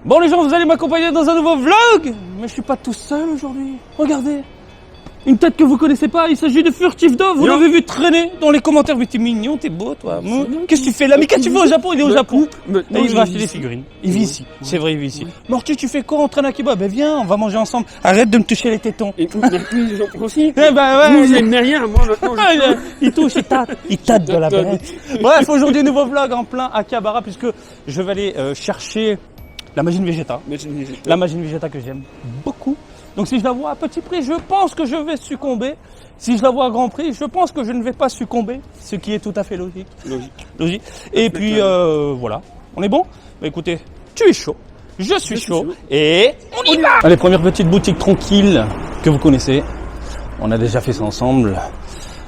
Bon les gens, vous allez m'accompagner dans un nouveau vlog. Mais je suis pas tout seul aujourd'hui. Regardez, une tête que vous connaissez pas, il s'agit de Furtif Dove. Vous l'avez vu traîner dans les commentaires. Mais t'es mignon, t'es beau toi. Qu'est-ce que tu fais là? Mais qu'est-ce que tu fais au Japon? Il est au Japon. Et il va acheter des figurines. Il vit ici, c'est vrai, il vit ici. Morty, tu fais quoi? On traîne à Kiba? Ben viens, on va manger ensemble. Arrête de me toucher les tétons. Et puis j'en profite. Eh ben ouais. Vous n'aimez rien, moi maintenant Il touche, il tâte de la bête. Bref, aujourd'hui nouveau vlog en plein Akihabara puisque je vais aller chercher la Majin Vegeta. La Majin Vegeta que j'aime beaucoup. Donc si je la vois à petit prix, je pense que je vais succomber. Si je la vois à grand prix, je pense que je ne vais pas succomber, ce qui est tout à fait logique. Logique. Et puis voilà, on est bon? Bah écoutez, tu es chaud, je suis chaud et on y va. Allez, première petite boutique tranquille que vous connaissez. On a déjà fait ça ensemble.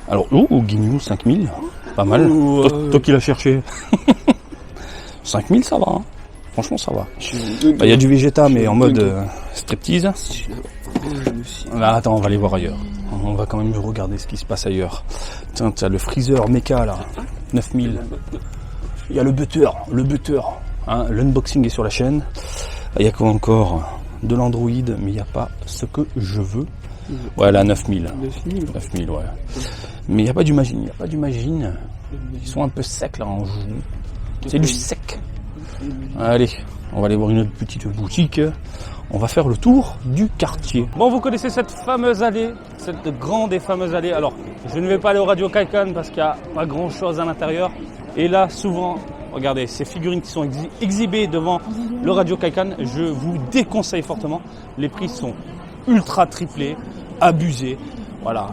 Alors, Guignou, 5000, pas mal. Toi qui l'as cherché. 5000, ça va. Hein. Franchement, ça va. Il y a du Vegeta, mais en mode striptease. Là, attends, on va aller voir ailleurs. On va quand même regarder ce qui se passe ailleurs. Tiens, t'as le Freezer Mecha là, 9000. Il y a le butter. Hein, l'unboxing est sur la chaîne. Il y a quoi encore? De l'Android, mais il n'y a pas ce que je veux. Ouais, là, 9000. 9000, ouais. Mais il n'y a pas du Majin. Ils sont un peu secs là en joue. C'est du sec. Allez, on va aller voir une autre petite boutique. On va faire le tour du quartier. Bon, vous connaissez cette fameuse allée, cette grande et fameuse allée. Alors, je ne vais pas aller au Radio Kaikan parce qu'il n'y a pas grand chose à l'intérieur. Et là, souvent, regardez, ces figurines qui sont exhibées devant le Radio Kaikan, je vous déconseille fortement. Les prix sont ultra triplés, abusés. Voilà,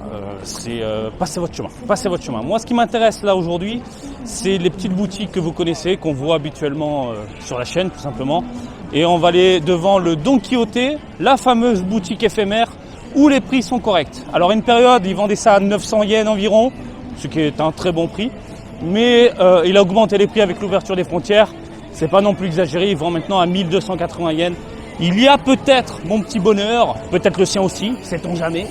passez votre chemin. Moi, ce qui m'intéresse là aujourd'hui, c'est les petites boutiques que vous connaissez, qu'on voit habituellement sur la chaîne, tout simplement. Et on va aller devant le Don Quijote, la fameuse boutique éphémère, où les prix sont corrects. Alors, une période, ils vendaient ça à 900 yens environ, ce qui est un très bon prix. Mais il a augmenté les prix avec l'ouverture des frontières. C'est pas non plus exagéré, ils vendent maintenant à 1280 yens. Il y a peut-être mon petit bonheur, peut-être le sien aussi, sait-on jamais.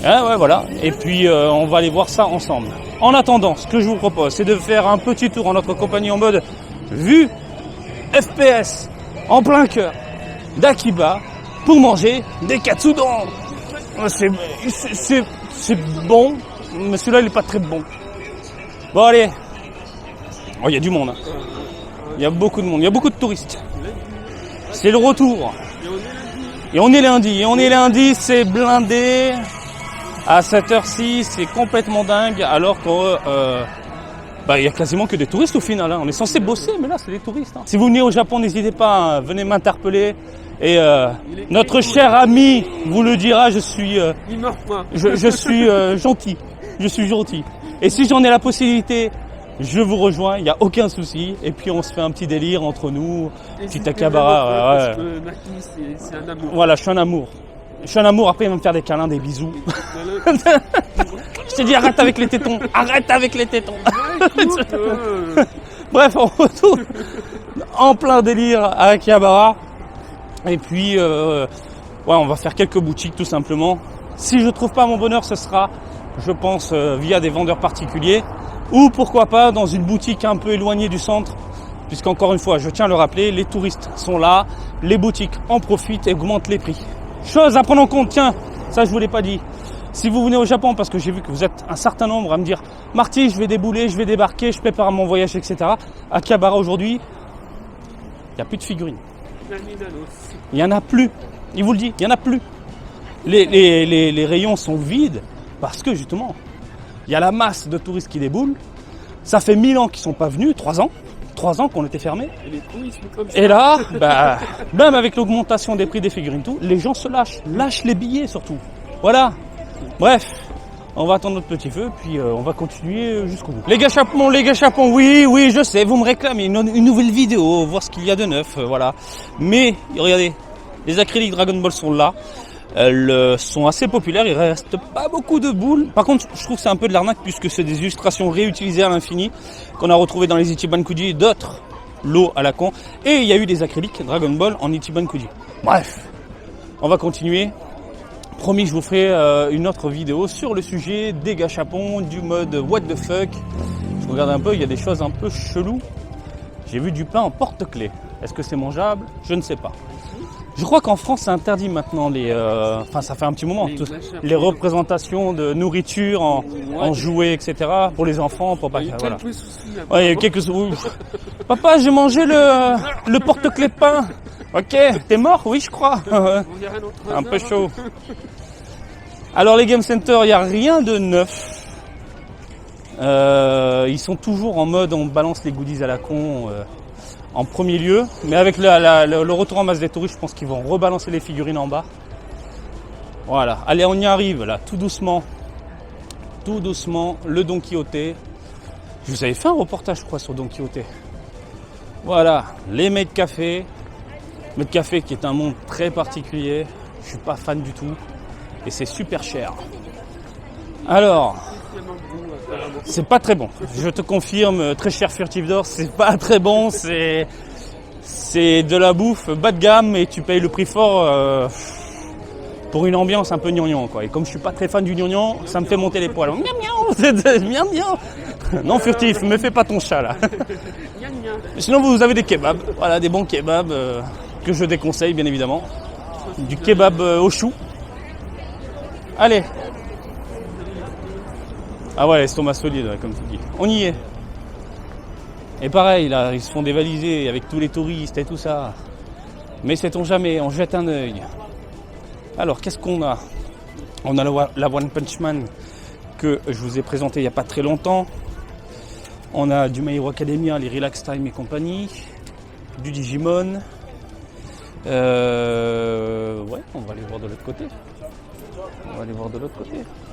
Ah ouais, voilà. Et puis on va aller voir ça ensemble. En attendant, ce que je vous propose, c'est de faire un petit tour en notre compagnie en mode vue FPS en plein cœur d'Akiba pour manger des katsudon. C'est bon, mais celui-là il est pas très bon. Bon allez. Oh, il y a du monde. Hein. Il y a beaucoup de monde, il y a beaucoup de touristes. C'est le retour. Et on est lundi, c'est blindé. À cette heure-ci, c'est complètement dingue, alors que y a quasiment que des touristes au final. Hein. On est censé bosser, mais là, c'est des touristes. Hein. Si vous venez au Japon, n'hésitez pas, venez m'interpeller. Et notre cher ami vous le dira, je suis gentil. Je suis gentil. Et si j'en ai la possibilité, je vous rejoins, il n'y a aucun souci. Et puis on se fait un petit délire entre nous, petit Akihabara. Parce que Maki, c'est un amour. Voilà, je suis un amour, après il va me faire des câlins, des bisous. Je t'ai dit arrête avec les tétons. Bref, on retourne en plein délire à Akihabara. Et puis, on va faire quelques boutiques tout simplement. Si je trouve pas mon bonheur, ce sera, je pense, via des vendeurs particuliers. Ou pourquoi pas dans une boutique un peu éloignée du centre. Puisqu'encore une fois, je tiens à le rappeler, les touristes sont là, les boutiques en profitent et augmentent les prix. Chose à prendre en compte, tiens, ça je vous l'ai pas dit. Si vous venez au Japon, parce que j'ai vu que vous êtes un certain nombre à me dire « Marty, je vais débouler, je vais débarquer, je prépare mon voyage, etc. » À Akihabara aujourd'hui, il n'y a plus de figurines. Il n'y en a plus. Il vous le dit, il n'y en a plus. Les rayons sont vides parce que justement, il y a la masse de touristes qui déboulent. Ça fait 1000 ans qu'ils ne sont pas venus, 3 ans. 3 ans qu'on était fermés. Et là, même avec l'augmentation des prix des figurines, tout, les gens se lâchent les billets surtout. Voilà. Bref, on va attendre notre petit feu, puis on va continuer jusqu'au bout. Les gars chapons, oui, je sais, vous me réclamez une nouvelle vidéo, voir ce qu'il y a de neuf, voilà. Mais, regardez, les acryliques Dragon Ball sont là. Elles sont assez populaires, il reste pas beaucoup de boules. Par contre, je trouve que c'est un peu de l'arnaque puisque c'est des illustrations réutilisées à l'infini qu'on a retrouvées dans les Ichiban Kuji et d'autres lots à la con. Et il y a eu des acryliques Dragon Ball en Ichiban Kuji. Bref, on va continuer. Promis, je vous ferai une autre vidéo sur le sujet des gâchapons, du mode what the fuck. Je regarde un peu, il y a des choses un peu cheloues. J'ai vu du pain en porte-clés. Est-ce que c'est mangeable? Je ne sais pas. Je crois qu'en France, c'est interdit maintenant enfin, ça fait un petit moment, les représentations de nourriture en jouets, etc. pour les enfants, pour pas. Voilà. Ouais, il y a eu quelques soucis. Papa, j'ai mangé le porte-clés de pain. Ok, t'es mort? Oui, je crois. Un peu chaud. Alors les Game Center, il n'y a rien de neuf. Ils sont toujours en mode on balance les goodies à la con en premier lieu. Mais avec le retour en masse des touristes, je pense qu'ils vont rebalancer les figurines en bas. Voilà, allez, on y arrive là, tout doucement. Tout doucement, le Don Quijote. Je vous avais fait un reportage, je crois, sur Don Quijote. Voilà, les Made Café. Made Café qui est un monde très particulier. Je suis pas fan du tout. Et c'est super cher. Alors, c'est pas très bon. Je te confirme, très cher Furtive d'Or, c'est pas très bon. C'est de la bouffe bas de gamme et tu payes le prix fort pour une ambiance un peu gnangnan, quoi. Et comme je suis pas très fan du gnangnan, ça me fait monter les poils. Miam miam. Non Furtif, me fais pas ton chat là. Sinon vous avez des kebabs, voilà, des bons kebabs que je déconseille bien évidemment. Du kebab au chou. Allez. Ah ouais, l'estomac solide, comme tu dis. On y est. Et pareil, là, ils se font dévaliser avec tous les touristes et tout ça. Mais sait-on jamais, on jette un œil. Alors, qu'est-ce qu'on a? On a la One Punch Man que je vous ai présenté il n'y a pas très longtemps. On a du My Hero Academia, les Relax Time et compagnie. Du Digimon. Ouais, on va aller voir de l'autre côté.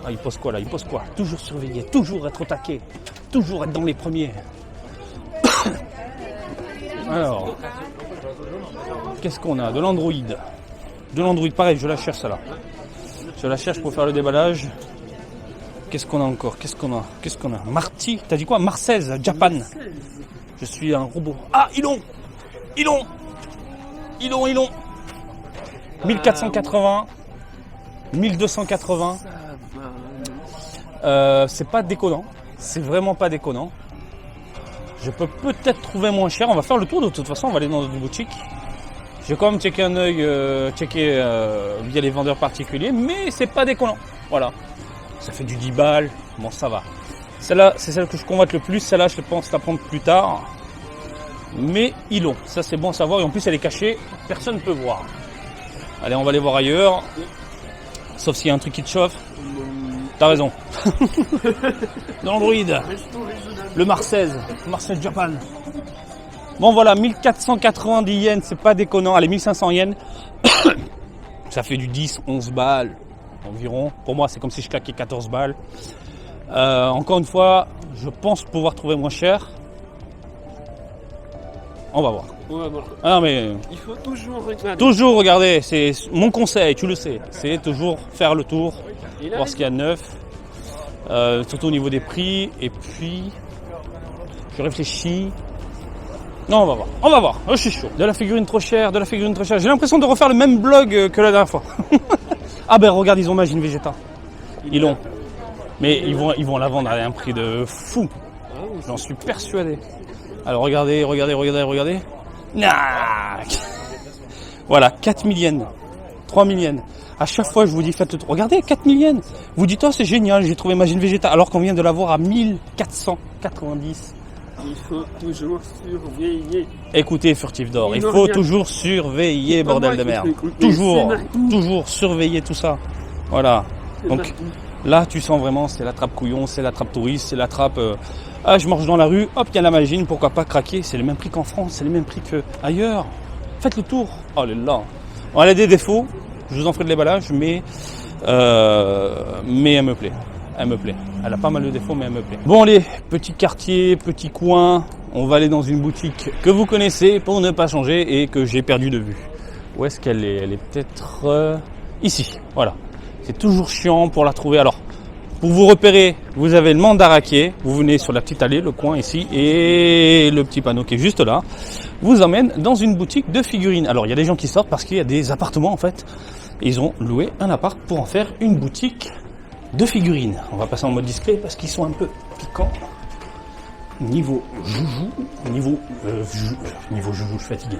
Ah, il pose quoi là? Il pose quoi? Toujours surveiller, toujours être au taquet, toujours être dans les premiers. Alors, qu'est-ce qu'on a? De l'Android. Pareil, je la cherche ça là. Je la cherche pour faire le déballage. Qu'est-ce qu'on a encore? Qu'est-ce qu'on a? Marty, t'as dit quoi? Marseille, Japan. Je suis un robot. Ah, Ilon. 1480. 1280. C'est pas déconnant. C'est vraiment pas déconnant. Je peux peut-être trouver moins cher. On va faire le tour de toute façon. On va aller dans une boutique. Je vais quand même checker un œil, via les vendeurs particuliers. Mais c'est pas déconnant. Voilà. Ça fait du 10 balles. Bon, ça va. Celle-là, c'est celle que je convoite le plus. Celle-là, je pense la prendre plus tard. Mais ils l'ont. Ça, c'est bon à savoir. Et en plus, elle est cachée. Personne ne peut voir. Allez, on va aller voir ailleurs. Sauf s'il y a un truc qui te chauffe. T'as raison. De l'Android. Le Marseille Japan. Bon voilà, 1490 yens, c'est pas déconnant. Allez, 1500 yens. Ça fait du 10, 11 balles environ. Pour moi, c'est comme si je claquais 14 balles. Encore une fois, je pense pouvoir trouver moins cher. On va voir. Ah mais il faut toujours regarder. Toujours regarder, c'est mon conseil, tu le sais. C'est toujours faire le tour, voir ce qu'il y a de neuf. Surtout au niveau des prix. Et puis, je réfléchis. Non, on va voir. Oh, je suis chaud. De la figurine trop chère. J'ai l'impression de refaire le même blog que la dernière fois. Ah ben regarde, ils ont Imagine Vegeta. Ils l'ont. Mais ils vont la vendre à un prix de fou. J'en suis persuadé. Alors regardez. Nah. Voilà, 4000 yens. 3000 yens. À chaque fois, je vous dis, faites le tour. Regardez, 4000 yens. Vous dites, oh, c'est génial, j'ai trouvé Imagine Vegeta. Alors qu'on vient de l'avoir à 1490. Il faut toujours surveiller. Écoutez, Furtive d'Or, il faut toujours surveiller, bordel de merde. Toujours surveiller tout ça. Voilà. Donc là, tu sens vraiment, c'est la trappe couillon, c'est la trappe touriste, c'est la trappe... je marche dans la rue, hop, il y a la Imagine, pourquoi pas craquer. C'est le même prix qu'en France, c'est le même prix qu'ailleurs. Faites le tour. Oh là là. On a des défauts, je vous en ferai de l'éballage, mais elle me plaît. Elle a pas mal de défauts, mais elle me plaît. Bon allez, petit quartier, petit coin. On va aller dans une boutique que vous connaissez pour ne pas changer et que j'ai perdu de vue. Où est-ce qu'elle est? Elle est peut-être ici. Voilà. C'est toujours chiant pour la trouver. Alors, pour vous repérer, vous avez le Mandaraké. Vous venez sur la petite allée, le coin ici, et le petit panneau qui est juste là vous emmène dans une boutique de figurines. Alors, il y a des gens qui sortent parce qu'il y a des appartements en fait. Ils ont loué un appart pour en faire une boutique de figurines. On va passer en mode discret parce qu'ils sont un peu piquants. niveau joujou, niveau joujou, je suis fatigué.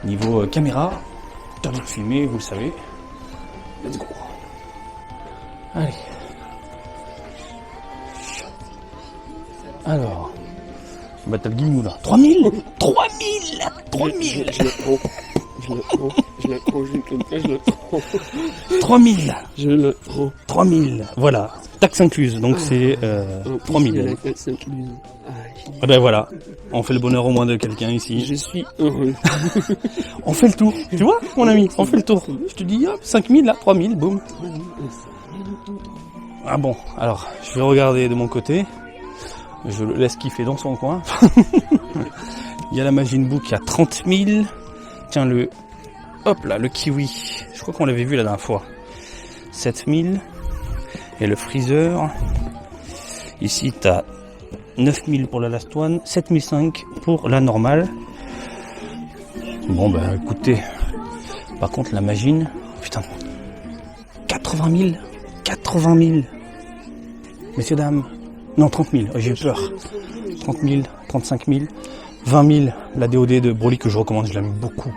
Niveau caméra, t'as de filmer, vous le savez. Let's go. Allez. Alors, Battle Guillemot là. 3000 3000 Je le prends. Je le prends. Je le prends. Je le prends. 3000 Je le prends. 3000. Voilà. Taxe incluse. Donc c'est 3000. Ah ben voilà. On fait le bonheur au moins de quelqu'un ici. Je suis heureux. On fait le tour. Tu vois, mon ami, on fait le tour. Je te dis, hop, 5000 là, 3000, boum. Ah bon, alors, je vais regarder de mon côté. Je le laisse kiffer dans son coin. Il y a la Machine Book à 30 000. Tiens, hop là, le Kiwi. Je crois qu'on l'avait vu la dernière fois. 7 000. Et le Freezer. Ici, t'as 9 000 pour la Last One. 7 500 pour la normale. Bon, bah, écoutez. Par contre, la Machine. Putain. 80 000. 80 000. Messieurs, dames. Non, 30 000, j'ai eu peur. 30 000, 35 000, 20 000, la DOD de Broly que je recommande, je l'aime beaucoup.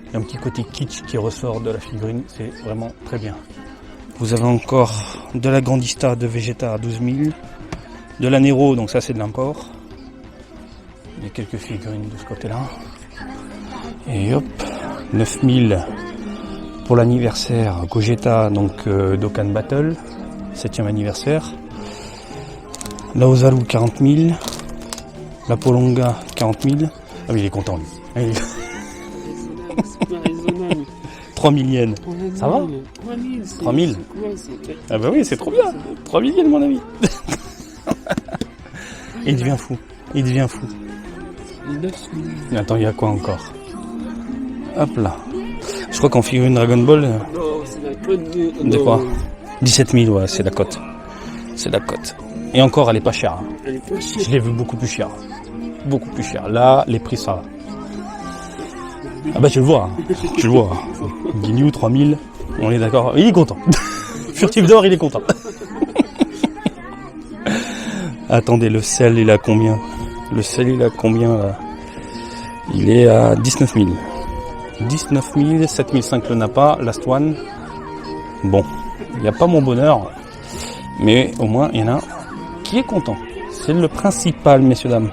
Il y a un petit côté kitsch qui ressort de la figurine, c'est vraiment très bien. Vous avez encore de la Grandista de Vegeta à 12 000, de la Nero, donc ça c'est de l'import. Il y a quelques figurines de ce côté-là. Et hop, 9 000 pour l'anniversaire Gogeta, donc Dokkan Battle, 7e anniversaire. La Ozaru 40 000, la Polonga 40 000. Ah oui, il est content lui. Ah, il est... C'est pas raisonnable. 3 000 yens. Ça va 3 000. Ah bah oui, c'est trop bien. 3 000 yens mon ami. Il devient fou. Il devient fou. 9 000. Attends, il y a quoi encore? Hop là. Je crois qu'en figurine Dragon Ball... Non, c'est la cote de... De quoi 17 000, ouais, c'est la cote. C'est la cote. Et encore, elle est pas chère. Hein. Elle est pas chère. Je l'ai vu beaucoup plus cher. Beaucoup plus cher. Là, les prix, ça va. Ah bah, tu le vois. Hein. Tu le vois. Guignou, 3000. On est d'accord. Il est content. Furtif d'or, il est content. Attendez, le sel, il a combien? Le sel, il a combien, là? Il est à 19 000. 19 000, 7 500 le Napa, Last One. Bon. Il n'y a pas mon bonheur. Mais au moins, il y en a qui est content. C'est le principal, messieurs, dames.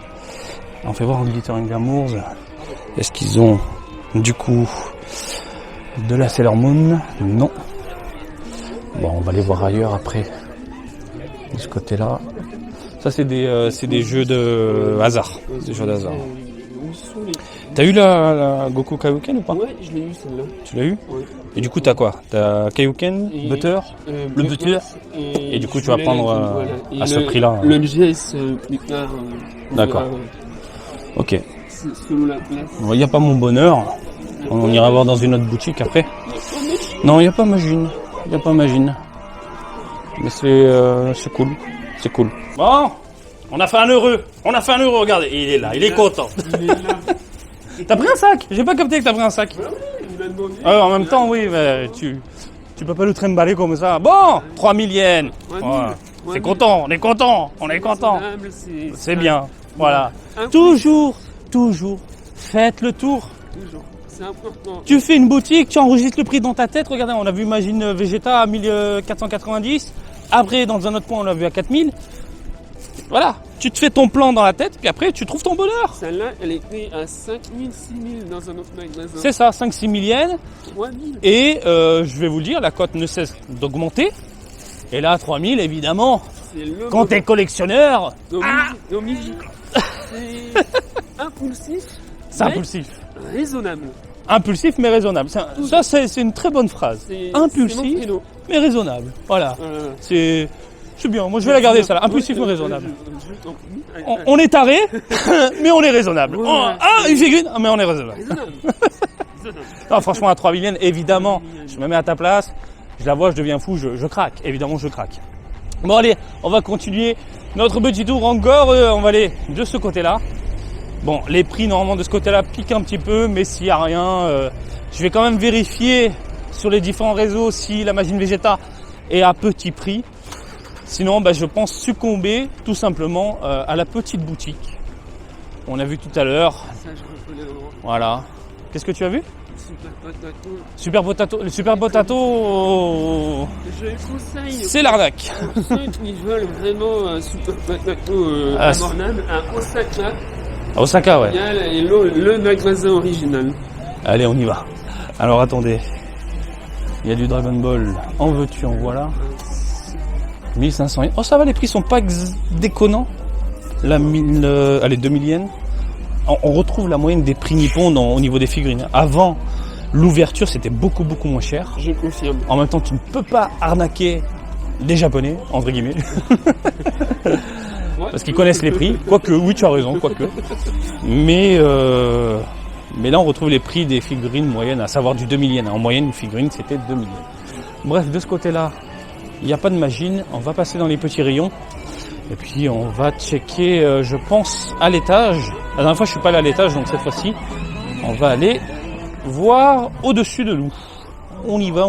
On fait voir en Glittering Glamours. Est-ce qu'ils ont, du coup, de la Sailor Moon? Non. Bon, on va aller voir ailleurs après. De ce côté-là. Ça, c'est des jeux de hasard. Des jeux d'hasard. T'as eu la Goku Kaioken ou pas? Ouais, je l'ai eu celle-là. Tu l'as eu? Ouais. Et du coup, t'as quoi? T'as Kaioken, Butter, le Butter. Et du coup, tu vas prendre à ce prix-là. Le GS plus tard. D'accord. Ok. C'est selon la place. Il n'y a pas mon bonheur. On ira voir dans une autre boutique après. Non, il n'y a pas Magine. Il n'y a pas Magine. Mais c'est cool. C'est cool. Bon, on a fait un heureux. On a fait un heureux, regardez. Il est là, il est content. Il est là. T'as pris un sac? J'ai pas capté que t'as pris un sac. Il m'a demandé. En même temps, oui, mais tu peux pas le trimballer comme ça. Bon, 3000 yens. Voilà. C'est content, on est content, on est content. C'est bien, voilà. Toujours, faites le tour. Toujours. C'est important. Tu fais une boutique, tu enregistres le prix dans ta tête. Regardez, on a vu Machine Vegeta à 1490. Après, dans un autre point, on l'a vu à 4000. Voilà, tu te fais ton plan dans la tête, puis après, tu trouves ton bonheur. Celle-là, elle était à 5 000, 6 000 dans un autre magasin. C'est ça, 5-6 000 yens. 3 000. Et je vais vous le dire, la cote ne cesse d'augmenter. Et là, 3000, évidemment, C'est le quand t'es collectionneur, Domiji. C'est impulsif. c'est mais impulsif. Raisonnable. Impulsif mais raisonnable. Ça, c'est une très bonne phrase. C'est mon Impulsif créneau. mais raisonnable. Voilà. C'est bien. Moi, je vais la garder, ça là. Impulsif mais raisonnable. On est taré, mais on est raisonnable. Une figurine, mais on est raisonnable. Non, franchement, à 3 000 yens, évidemment, je me mets à ta place. Je la vois, je deviens fou, je craque. Évidemment, je craque. Bon, allez, on va continuer notre petit tour encore. On va aller de ce côté-là. Bon, les prix, normalement, de ce côté-là, piquent un petit peu, mais s'il n'y a rien, je vais quand même vérifier sur les différents réseaux si la Machine Vegeta est à petit prix. Sinon, je pense succomber tout simplement à la petite boutique. On a vu tout à l'heure. Ça, je reconnais vraiment. Voilà. Qu'est-ce que tu as vu? Super Potato. Super Potato. Le Super Potato, Je conseille c'est l'arnaque. pour ceux qui veulent vraiment un Super Potato abordable à Osaka. À Osaka, ouais. Il y a le magasin original. Allez, on y va. Alors, attendez. Il y a du Dragon Ball. En veux-tu, en voilà. 1500 yens. Oh, ça va, les prix sont pas déconnants. La 2000 yens. On retrouve la moyenne des prix nippons au niveau des figurines. Avant l'ouverture, c'était beaucoup moins cher. Je confirme. En même temps, tu ne peux pas arnaquer les Japonais, entre guillemets. Parce qu'ils connaissent les prix. Quoique, oui, tu as raison, quoique. Mais là, on retrouve les prix des figurines moyennes, à savoir du 2000 yens. En moyenne, une figurine, c'était 2000 yens. Bref, de ce côté-là, il n'y a pas de machine. On va passer dans les petits rayons. Et puis, on va checker, je pense, à l'étage. La dernière fois, je suis pas allé à l'étage, donc cette fois-ci, on va aller voir au-dessus de nous. On y va.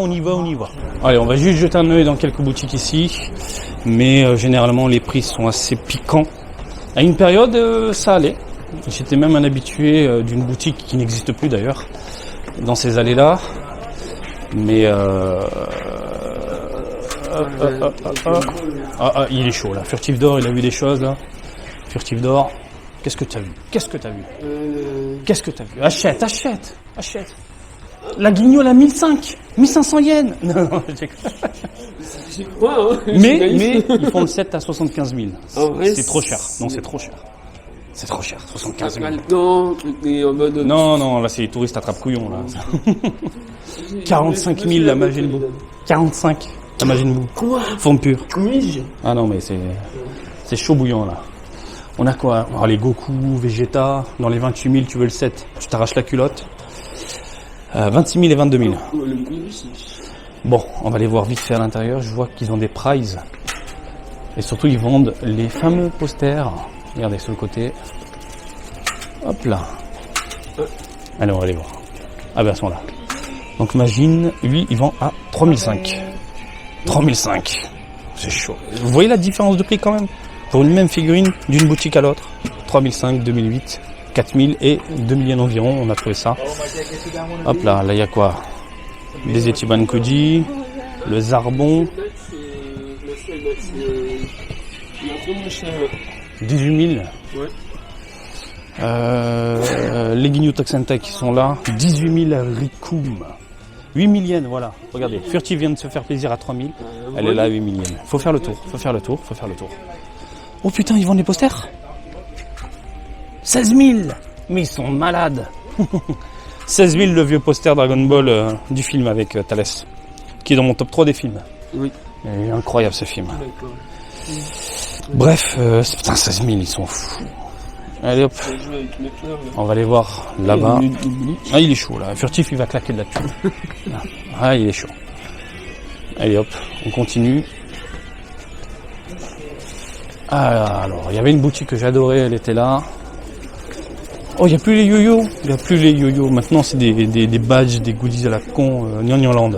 Allez, on va juste jeter un œil dans quelques boutiques ici. Mais généralement, les prix sont assez piquants. À une période, ça allait. J'étais même un habitué d'une boutique qui n'existe plus d'ailleurs, dans ces allées-là. Mais il est chaud là. Furtif d'or, il a vu des choses là. Furtif d'or. Qu'est-ce que t'as vu? Qu'est-ce que t'as vu? Achète. La guignole à 1500 yens. Non, J'y crois, hein. mais ils font le 7 à 75 000. Ouais, C'est trop cher. Non, c'est trop cher. C'est trop cher, 75 000. Non, mais en mode... Non, là c'est les touristes attrape-couillons là. 45 000 la Majin Buu. 45 la Majin Buu. Quoi? Forme pure. Oui. Ah non, mais c'est chaud bouillant là. On a quoi? Alors, les Goku, Vegeta, dans les 28 000 tu veux le 7, tu t'arraches la culotte. 26 000 et 22 000. Bon, on va les voir vite fait à l'intérieur. Je vois qu'ils ont des prizes. Et surtout, ils vendent les fameux posters. Regardez sur le côté. Hop là. Allez, on va les voir. Ah ben, elles sont là. Donc, Majin, lui, il vend à 3005. 3005. C'est chaud. Vous voyez la différence de prix quand même? Pour une même figurine, d'une boutique à l'autre. 3005, 2008, 4000 et 2000 yens environ. On a trouvé ça. Hop là, il y a quoi? Les Ichiban Koji, le Zarbon. 18 000. Ouais. Les Ginyu Tokusentai qui sont là. 18 000 Rikum. 8 000 yens, voilà. Regardez, Furtive vient de se faire plaisir à 3 000. Elle est là à 8 000 yens. Faut faire le tour. Oh putain, ils vendent des posters 16 000. Mais ils sont malades. 16 000 le vieux poster Dragon Ball du film avec Thalès. Qui est dans mon top 3 des films. Oui. Et incroyable ce film. D'accord. Bref, putain 16 000, ils sont fous. Allez hop, on va aller voir là-bas. Ah il est chaud là, Furtif il va claquer de la thune. Ah il est chaud. Allez hop, on continue. Ah, alors, il y avait une boutique que j'adorais, elle était là. Oh, il n'y a plus les yo-yo. Maintenant, c'est des badges, des goodies à la con, Nyangland.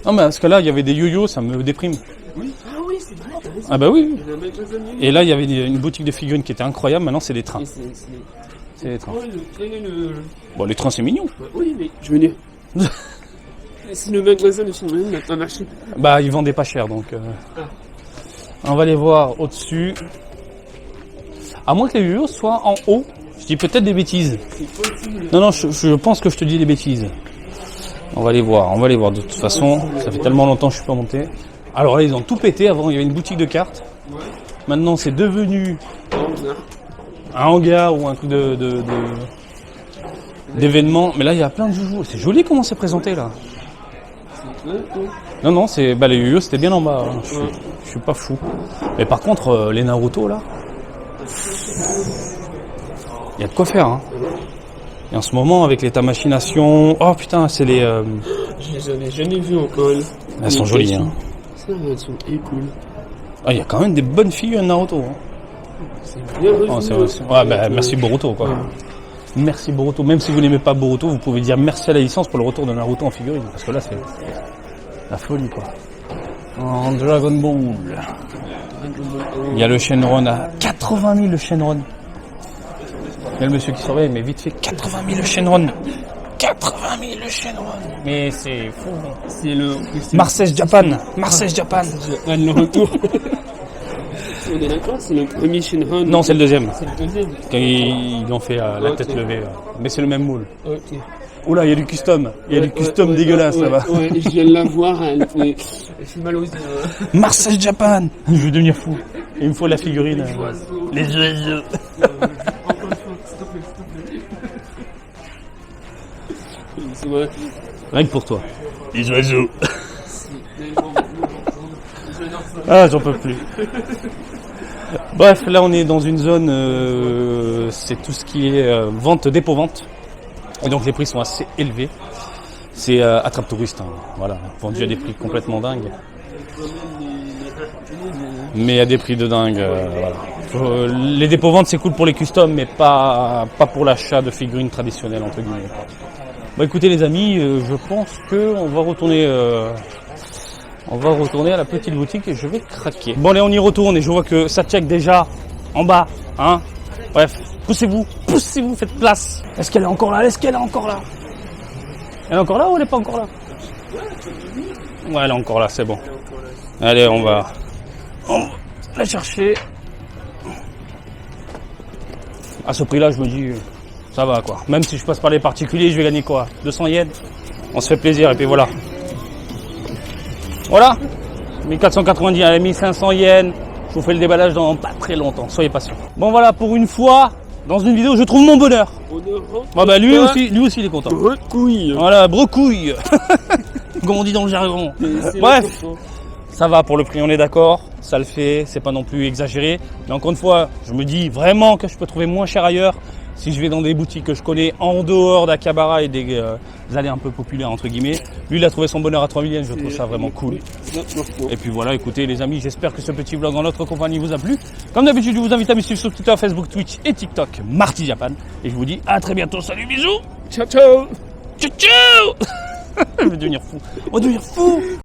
Non, mais parce que là, il y avait des yo-yo, ça me déprime. Oui. Ah oui, c'est vrai. Ah bah oui. Et là, il y avait une boutique de figurines qui était incroyable. Maintenant, c'est des trains. C'est des trains. Bon, les trains, c'est mignon. Oui, mais je veux dire. Si le magasin de figurines n'a pas marché. Bah, ils vendaient pas cher, donc... On va les voir au-dessus. À moins que les yo-yo soient en haut. Je dis peut-être des bêtises. Non, je pense que je te dis des bêtises. On va les voir. De toute façon, ça fait tellement longtemps que je suis pas monté. Alors là, ils ont tout pété. Avant, il y avait une boutique de cartes. Maintenant, c'est devenu un hangar ou un truc d'événement. Mais là, il y a plein de joujoux. C'est joli comment c'est présenté là. Non, c'est les yo-yo, c'était bien en bas. Hein. Je suis pas fou. Mais par contre, les Naruto là, il y a de quoi faire. Hein. Et en ce moment, avec les Tamashinations, oh putain, c'est les. Je les avais jamais vues encore. Elles sont jolies. Hein. Ça, elles sont cool. Ah, il y a quand même des bonnes figures de Naruto. Hein. C'est bien reçu. Ouais, bah, merci Boruto quoi. Merci Boruto. Même si vous n'aimez pas Boruto, vous pouvez dire merci à la licence pour le retour de Naruto en figurine. Parce que là, c'est la folie quoi. En Dragon Ball. Il y a le Shenron à 80 000 le Shenron. Il y a le monsieur qui surveille, mais vite fait 80 000 le Shenron. 80 000 le Shenron. Mais c'est fou. C'est le... Marseille Japan. Marseille Japan. Le retour. On est d'accord, c'est le premier Shenron. Non, c'est le deuxième. C'est le deuxième. Quand ils ont fait la tête Ok. levée. Mais c'est le même moule. Ok. Oula, il y a du custom. Il y a du custom dégueulasse là-bas. Ouais, je viens de la voir, elle fait mal aux yeux. Marseille Japan. Je vais devenir fou. Il me faut la figurine. Les oiseaux. Encore une fois, s'il te plaît. C'est vrai. Rien que pour toi. Les oiseaux. Ah, j'en peux plus. Bref, là on est dans une zone, c'est tout ce qui est vente, dépôt-vente. Et donc les prix sont assez élevés. C'est attrape-touriste, hein. Voilà, vendu à des prix complètement dingues. Mais à des prix de dingue, voilà. Les dépôts-ventes c'est cool pour les customs, mais pas pour l'achat de figurines traditionnelles, entre guillemets. Bon écoutez les amis, je pense qu'on va retourner... On va retourner à la petite boutique et je vais craquer. Bon allez, on y retourne et je vois que ça check déjà en bas, hein. Bref, poussez-vous, faites place. Est-ce qu'elle est encore là? Est-ce qu'elle est encore là? Elle est encore là ou elle est pas encore là? Ouais, elle est encore là, c'est bon. Allez, on va la chercher. À ce prix-là, je me dis, ça va quoi. Même si je passe par les particuliers, je vais gagner quoi? 200 yens? On se fait plaisir et puis voilà. Voilà, 1490 à 1500 yens. Je vous fais le déballage dans pas très longtemps, soyez patients. Bon voilà, pour une fois, dans une vidéo, je trouve mon bonheur. Ah bah lui aussi il est content. Recouille. Voilà, brocouille. Comme on dit dans le jargon. Bref, ça va pour le prix, on est d'accord. Ça le fait, c'est pas non plus exagéré. Mais encore une fois, je me dis vraiment que je peux trouver moins cher ailleurs. Si je vais dans des boutiques que je connais en dehors d'Akihabara et des allées un peu populaires entre guillemets, lui il a trouvé son bonheur à 3000 yens, je trouve ça vraiment cool. Et puis voilà, écoutez les amis, j'espère que ce petit vlog en notre compagnie vous a plu. Comme d'habitude, je vous invite à me suivre sur Twitter, Facebook, Twitch et TikTok, Marty Japan. Et je vous dis à très bientôt, salut, bisous. Ciao, ciao. Ciao ciao. Je vais devenir fou. On va devenir fou.